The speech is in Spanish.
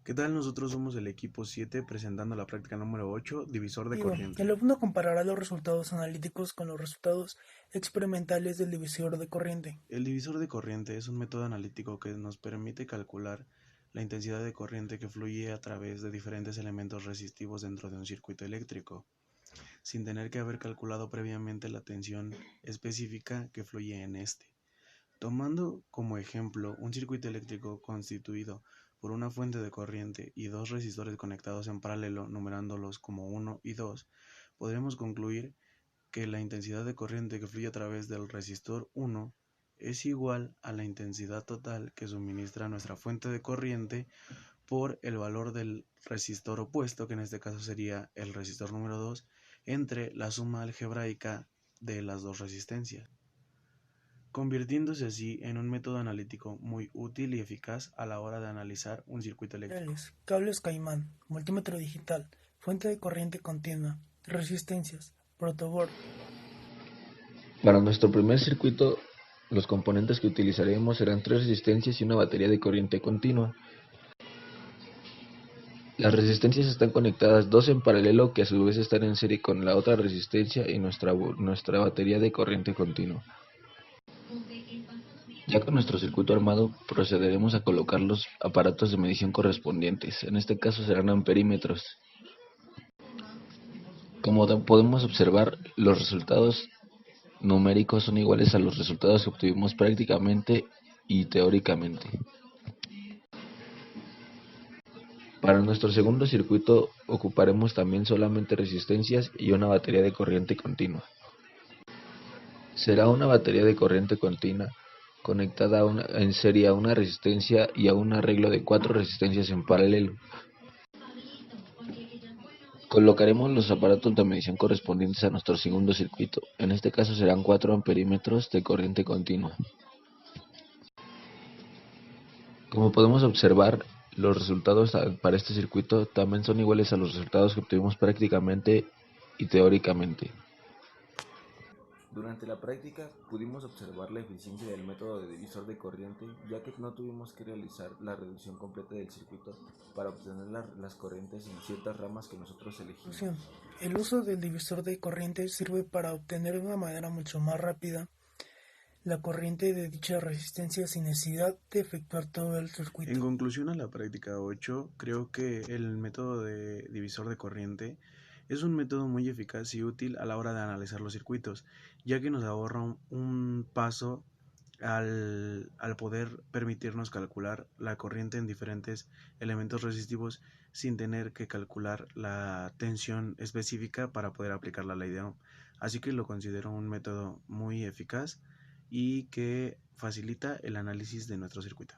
¿Qué tal? Nosotros somos el equipo 7 presentando la práctica número 8, divisor de Digo, corriente. el alumno comparará los resultados analíticos con los resultados experimentales del divisor de corriente. El divisor de corriente es un método analítico que nos permite calcular la intensidad de corriente que fluye a través de diferentes elementos resistivos dentro de un circuito eléctrico, sin tener que haber calculado previamente la tensión específica que fluye en este. Tomando como ejemplo un circuito eléctrico constituido por una fuente de corriente y dos resistores conectados en paralelo, numerándolos como 1 y 2, podremos concluir que la intensidad de corriente que fluye a través del resistor 1 es igual a la intensidad total que suministra nuestra fuente de corriente por el valor del resistor opuesto, que en este caso sería el resistor número 2, entre la suma algebraica de las dos resistencias, convirtiéndose así en un método analítico muy útil y eficaz a la hora de analizar un circuito eléctrico. Materiales, cables Caimán, multímetro digital, fuente de corriente continua, resistencias, protoboard. Para nuestro primer circuito, los componentes que utilizaremos serán tres resistencias y una batería de corriente continua. Las resistencias están conectadas dos en paralelo que a su vez están en serie con la otra resistencia y nuestra batería de corriente continua. Ya con nuestro circuito armado, procederemos a colocar los aparatos de medición correspondientes. En este caso serán amperímetros. Como podemos observar, los resultados numéricos son iguales a los resultados que obtuvimos prácticamente y teóricamente. Para nuestro segundo circuito ocuparemos también solamente resistencias y una batería de corriente continua. Será una batería de corriente continua conectada en serie a una resistencia y a un arreglo de 4 resistencias en paralelo. Colocaremos los aparatos de medición correspondientes a nuestro segundo circuito. En este caso serán 4 amperímetros de corriente continua. Como podemos observar, los resultados para este circuito también son iguales a los resultados que obtuvimos prácticamente y teóricamente. Durante la práctica pudimos observar la eficiencia del método de divisor de corriente, ya que no tuvimos que realizar la reducción completa del circuito para obtener las corrientes en ciertas ramas que nosotros elegimos. Conclusión. El uso del divisor de corriente sirve para obtener de una manera mucho más rápida la corriente de dicha resistencia sin necesidad de efectuar todo el En circuito. conclusión a la práctica 8, creo que el método de divisor de corriente es un método muy eficaz y útil a la hora de analizar los circuitos, ya que nos ahorra un paso al poder permitirnos calcular la corriente en diferentes elementos resistivos sin tener que calcular la tensión específica para poder aplicar la ley de Ohm. Así que lo considero un método muy eficaz y que facilita el análisis de nuestro circuito.